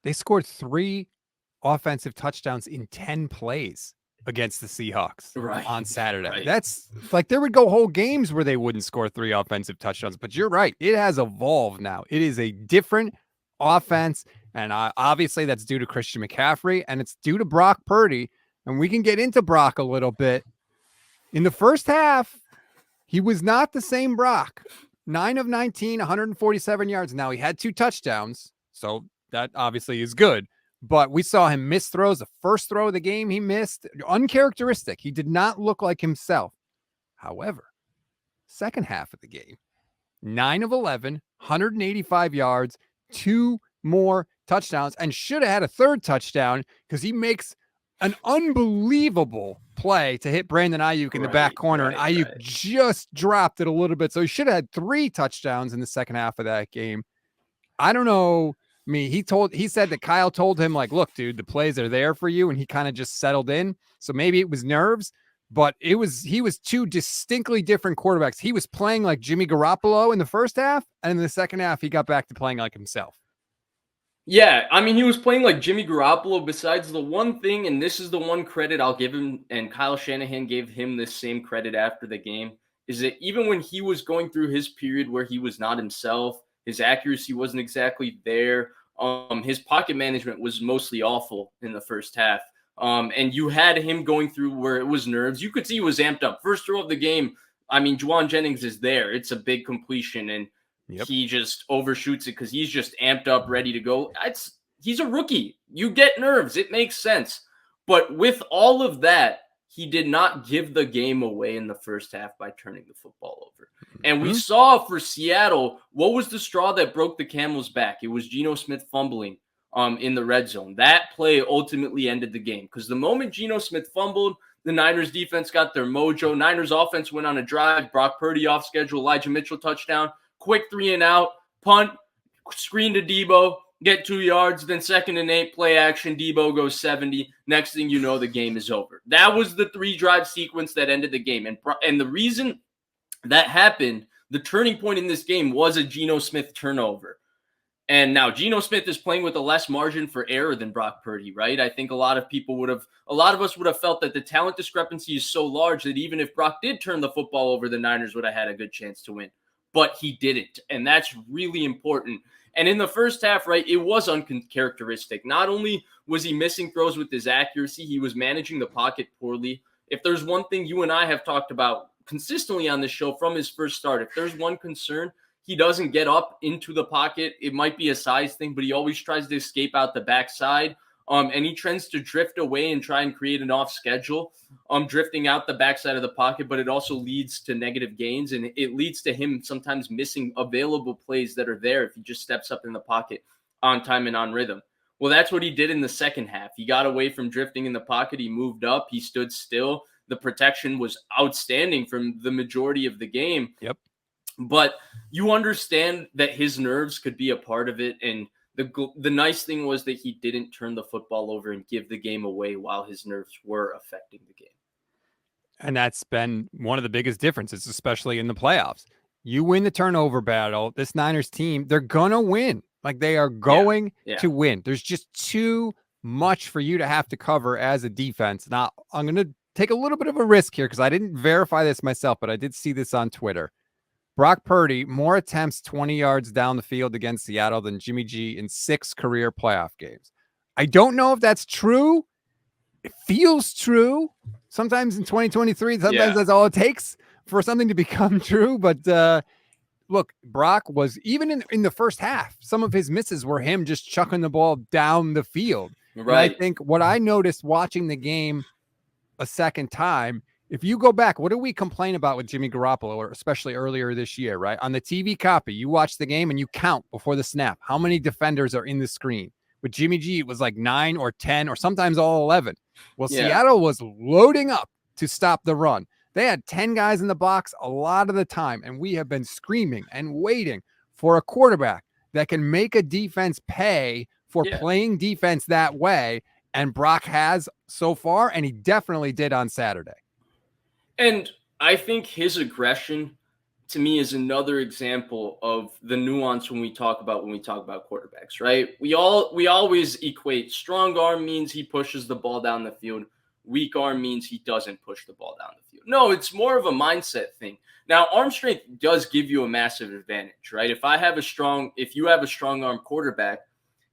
They scored 3 offensive touchdowns in 10 plays against the Seahawks on Saturday. Right. That's like there would go whole games where they wouldn't score 3 offensive touchdowns. But you're right. It has evolved now. It is a different offense. And obviously that's due to Christian McCaffrey and it's due to Brock Purdy. And we can get into Brock a little bit. In the first half, he was not the same Brock. 9 of 19, 147 yards. Now he had 2 touchdowns. So that obviously is good. But we saw him miss throws. The first throw of the game he missed, uncharacteristic. He did not look like himself. However, second half of the game, 9 of 11, 185 yards, 2 more touchdowns, and should have had a third touchdown because he makes an unbelievable play to hit Brandon Ayuk in the back corner, and Ayuk just dropped it a little bit. So he should have had 3 touchdowns in the second half of that game. I don't know. I mean, he said that Kyle told him, like, look, dude, the plays are there for you. And he kind of just settled in. So maybe it was nerves, but he was 2 distinctly different quarterbacks. He was playing like Jimmy Garoppolo in the first half. And in the second half, he got back to playing like himself. Yeah, I mean, he was playing like Jimmy Garoppolo besides the one thing, and this is the one credit I'll give him, and Kyle Shanahan gave him this same credit after the game, is that even when he was going through his period where he was not himself, his accuracy wasn't exactly there, his pocket management was mostly awful in the first half. And you had him going through where it was nerves. You could see he was amped up. First throw of the game, I mean, Juwan Jennings is there. It's a big completion, and he just overshoots it because he's just amped up, ready to go. He's a rookie. You get nerves. It makes sense. But with all of that, he did not give the game away in the first half by turning the football over. And we saw for Seattle, what was the straw that broke the camel's back? It was Geno Smith fumbling in the red zone. That play ultimately ended the game because the moment Geno Smith fumbled, the Niners defense got their mojo. Niners offense went on a drive. Brock Purdy off schedule, Elijah Mitchell touchdown, quick 3 and out, punt, screen to Debo, get 2 yards, then 2nd and 8, play action, Debo goes 70. Next thing you know, the game is over. That was the 3-drive sequence that ended the game. And the reason that happened, the turning point in this game was a Geno Smith turnover. And now Geno Smith is playing with a less margin for error than Brock Purdy, right? I think a lot of us would have felt that the talent discrepancy is so large that even if Brock did turn the football over, the Niners would have had a good chance to win. But he didn't. And that's really important. And in the first half, right, it was uncharacteristic. Not only was he missing throws with his accuracy, he was managing the pocket poorly. If there's one thing you and I have talked about consistently on this show from his first start, if there's one concern, he doesn't get up into the pocket. It might be a size thing, but he always tries to escape out the backside. And he tends to drift away and try and create an off schedule, drifting out the backside of the pocket, but it also leads to negative gains, and it leads to him sometimes missing available plays that are there if he just steps up in the pocket on time and on rhythm. Well, that's what he did in the second half. He got away from drifting in the pocket. He moved up. He stood still. The protection was outstanding from the majority of the game. Yep. But you understand that his nerves could be a part of it, and the nice thing was that he didn't turn the football over and give the game away while his nerves were affecting the game. And that's been one of the biggest differences, especially in the playoffs. You win the turnover battle, this Niners team, they're going to win. Like they are going to win. There's just too much for you to have to cover as a defense. Now, I'm going to take a little bit of a risk here because I didn't verify this myself, but I did see this on Twitter. Brock Purdy, more attempts 20 yards down the field against Seattle than Jimmy G in 6 career playoff games. I don't know if that's true. It feels true. Sometimes in 2023, sometimes that's all it takes for something to become true. But look, Brock was, even in the first half, some of his misses were him just chucking the ball down the field. Right. And I think what I noticed watching the game a second time, if you go back, what do we complain about with Jimmy Garoppolo, or especially earlier this year, right? On the TV copy, you watch the game and you count before the snap how many defenders are in the screen. With Jimmy G, it was like 9 or 10 or sometimes all 11. Well, Seattle was loading up to stop the run. They had 10 guys in the box a lot of the time, and we have been screaming and waiting for a quarterback that can make a defense pay for playing defense that way, and Brock has so far, and he definitely did on Saturday. And I think his aggression to me is another example of the nuance when we talk about quarterbacks, right? We always equate strong arm means he pushes the ball down the field. Weak arm means he doesn't push the ball down the field. No, it's more of a mindset thing. Now, arm strength does give you a massive advantage, right? If you have a strong arm quarterback,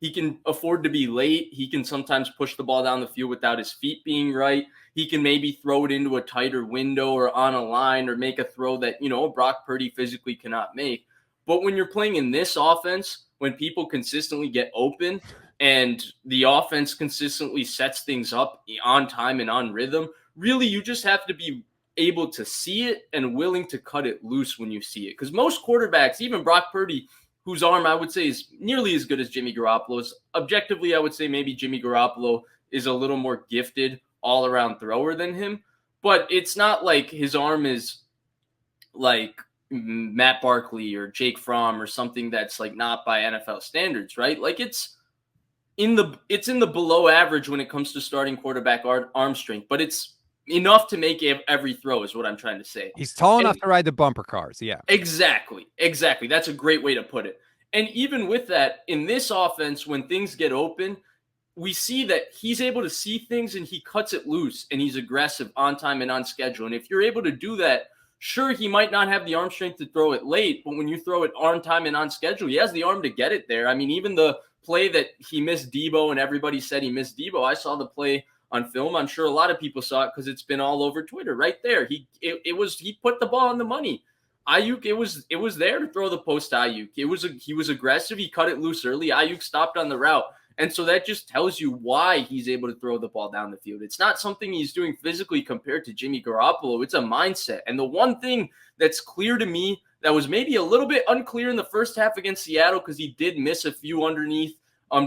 he can afford to be late. He can sometimes push the ball down the field without his feet being right. He can maybe throw it into a tighter window or on a line or make a throw that, Brock Purdy physically cannot make. But when you're playing in this offense, when people consistently get open and the offense consistently sets things up on time and on rhythm, really you just have to be able to see it and willing to cut it loose when you see it. Because most quarterbacks, even Brock Purdy, whose arm I would say is nearly as good as Jimmy Garoppolo's. Objectively, I would say maybe Jimmy Garoppolo is a little more gifted all-around thrower than him. But it's not like his arm is like Matt Barkley or Jake Fromm or something that's like not by NFL standards, right? Like it's in the below average when it comes to starting quarterback arm strength, but it's enough to make every throw is what I'm trying to say. He's tall enough to ride the bumper cars. Yeah, exactly. That's a great way to put it. And even with that, in this offense, when things get open, we see that he's able to see things and he cuts it loose and he's aggressive on time and on schedule. And if you're able to do that, sure, he might not have the arm strength to throw it late, but when you throw it on time and on schedule, he has the arm to get it there. I mean, even the play that he missed Debo and everybody said he missed Debo, I saw the play on film. I'm sure a lot of people saw it because it's been all over Twitter right there. He put the ball on the money. Ayuk, it was there to throw the post to Ayuk. He was aggressive. He cut it loose early. Ayuk stopped on the route. And so that just tells you why he's able to throw the ball down the field. It's not something he's doing physically compared to Jimmy Garoppolo. It's a mindset. And the one thing that's clear to me that was maybe a little bit unclear in the first half against Seattle, because he did miss a few underneath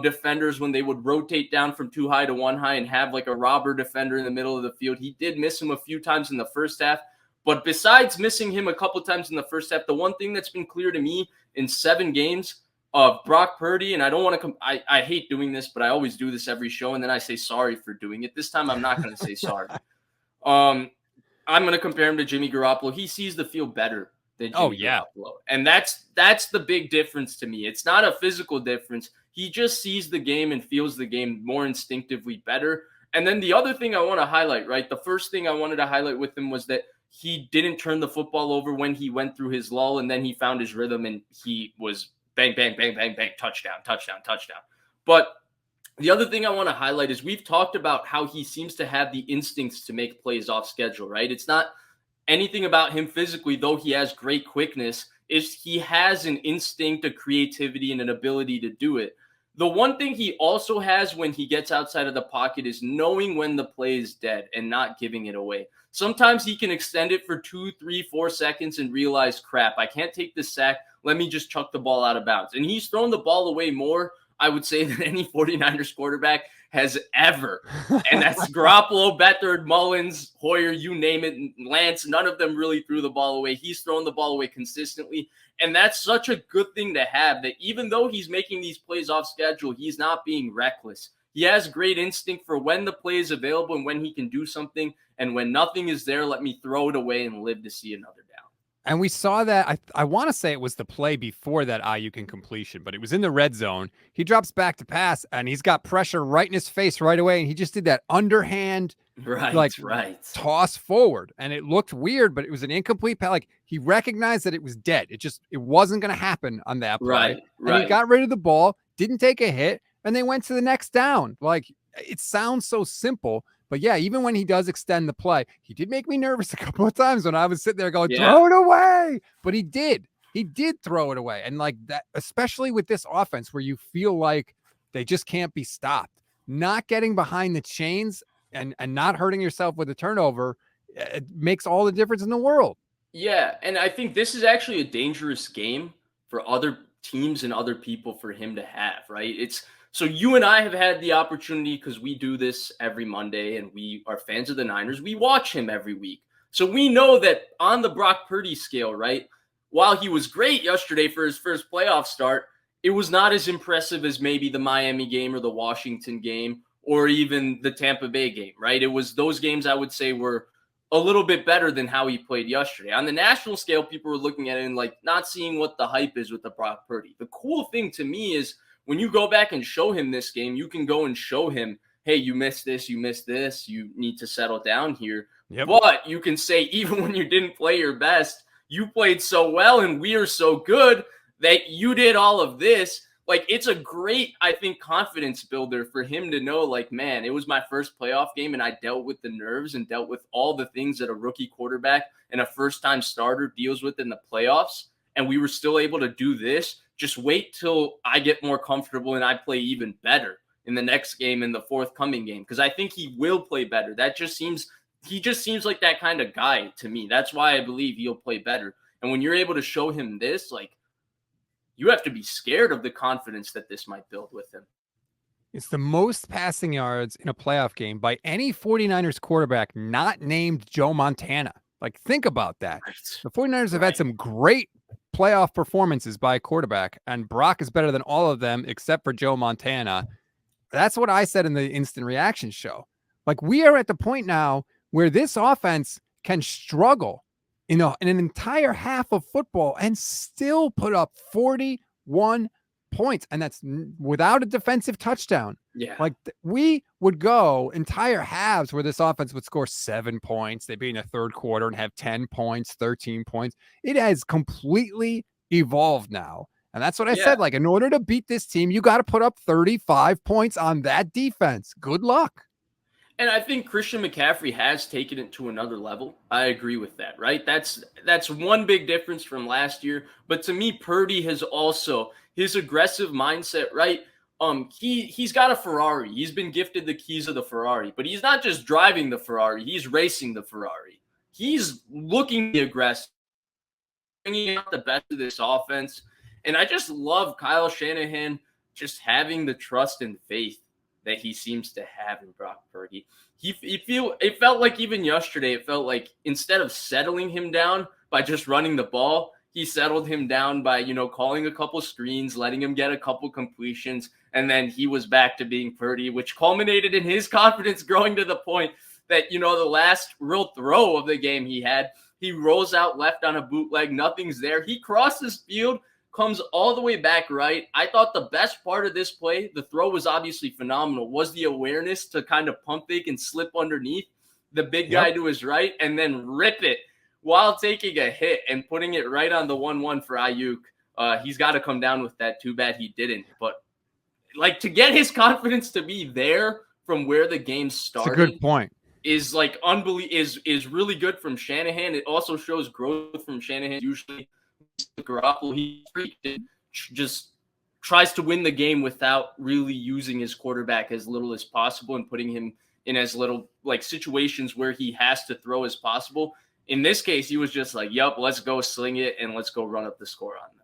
defenders when they would rotate down from too high to one high and have like a robber defender in the middle of the field. He did miss him a few times in the first half. But besides missing him a couple times in the first half, the one thing that's been clear to me in 7 games of Brock Purdy, and I don't want to I hate doing this, but I always do this every show, and then I say sorry for doing it. This time I'm not going to say sorry. I'm going to compare him to Jimmy Garoppolo. He sees the field better than Jimmy Garoppolo. And that's the big difference to me. It's not a physical difference. He just sees the game and feels the game more instinctively better. And then the other thing I want to highlight, right? The first thing I wanted to highlight with him was that he didn't turn the football over when he went through his lull, and then he found his rhythm and he was bang, bang, bang, bang, bang, touchdown, touchdown, touchdown. But the other thing I want to highlight is we've talked about how he seems to have the instincts to make plays off schedule, right? It's not anything about him physically, though he has great quickness, is he has an instinct, a creativity, and an ability to do it. The one thing he also has when he gets outside of the pocket is knowing when the play is dead and not giving it away. Sometimes he can extend it for 2, 3, 4 seconds and realize, crap, I can't take this sack. Let me just chuck the ball out of bounds. And he's thrown the ball away more, I would say, than any 49ers quarterback has ever. And that's Garoppolo, Beathard, Mullins, Hoyer, you name it, Lance. None of them really threw the ball away. He's thrown the ball away consistently. And that's such a good thing to have, that even though he's making these plays off schedule, he's not being reckless. He has great instinct for when the play is available and when he can do something. And when nothing is there, let me throw it away and live to see another down. And we saw that, I want to say it was the play before that Ayuk incompletion, but it was in the red zone. He drops back to pass, and he's got pressure right in his face right away, and he just did that underhand toss forward, and it looked weird, but it was an incomplete pass. Like, he recognized that it was dead. It wasn't going to happen on that play. Right. And he got rid of the ball, didn't take a hit, and they went to the next down. Like, it sounds so simple. But yeah, even when he does extend the play, he did make me nervous a couple of times when I was sitting there going, throw it away. But he did throw it away. And like that, especially with this offense where you feel like they just can't be stopped, not getting behind the chains and not hurting yourself with a turnover, it makes all the difference in the world. Yeah. And I think this is actually a dangerous game for other teams and other people for him to have, right? So you and I have had the opportunity, because we do this every Monday and we are fans of the Niners. We watch him every week. So we know that on the Brock Purdy scale, right, while he was great yesterday for his first playoff start, it was not as impressive as maybe the Miami game or the Washington game or even the Tampa Bay game, right? It was those games I would say were a little bit better than how he played yesterday. On the national scale, people were looking at it and like not seeing what the hype is with the Brock Purdy. The cool thing to me is when you go back and show him this game, you can go and show him, hey, you missed this, you need to settle down here. Yep. But you can say, even when you didn't play your best, you played so well and we are so good that you did all of this. Like, it's a great, I think, confidence builder for him to know, like, man, it was my first playoff game and I dealt with the nerves and dealt with all the things that a rookie quarterback and a first-time starter deals with in the playoffs, and we were still able to do this. Just wait till I get more comfortable and I play even better in the next game, in the forthcoming game, because I think he will play better. He just seems like that kind of guy to me. That's why I believe he'll play better. And when you're able to show him this, like, you have to be scared of the confidence that this might build with him. It's the most passing yards in a playoff game by any 49ers quarterback not named Joe Montana. Like, think about that. Right. The 49ers have had some great playoff performances by a quarterback, and Brock is better than all of them except for Joe Montana. That's what I said in the instant reaction show. Like, we are at the point now where this offense can struggle in an entire half of football and still put up 41 points. And that's without a defensive touchdown. Yeah. Like, we would go entire halves where this offense would score 7 points. They'd be in the third quarter and have 10 points, 13 points. It has completely evolved now. And that's what I said. Like, in order to beat this team, you got to put up 35 points on that defense. Good luck. And I think Christian McCaffrey has taken it to another level. I agree with that, right? That's one big difference from last year. But to me, Purdy has also, his aggressive mindset, right? He's got a Ferrari. He's been gifted the keys of the Ferrari, but he's not just driving the Ferrari. He's racing the Ferrari. He's looking aggressive, bringing out the best of this offense. And I just love Kyle Shanahan just having the trust and faith that he seems to have in Brock Purdy. It felt like even yesterday, it felt like instead of settling him down by just running the ball, he settled him down by, calling a couple screens, letting him get a couple completions, and then he was back to being Purdy, which culminated in his confidence growing to the point that, the last real throw of the game he rolls out left on a bootleg, nothing's there. He crosses field, comes all the way back right. I thought the best part of this play, the throw was obviously phenomenal, was the awareness to kind of pump fake and slip underneath the big guy to his right and then rip it while taking a hit and putting it right on the 1-1 for Ayuk. He's got to come down with that. Too bad he didn't. But, like, to get his confidence to be there from where the game started. That's a good point. Is like is really good from Shanahan. It also shows growth from Shanahan. Usually Garoppolo, he just tries to win the game without really using his quarterback as little as possible and putting him in as little like situations where he has to throw as possible. In this case, he was just like, "Yup, let's go sling it and let's go run up the score on them."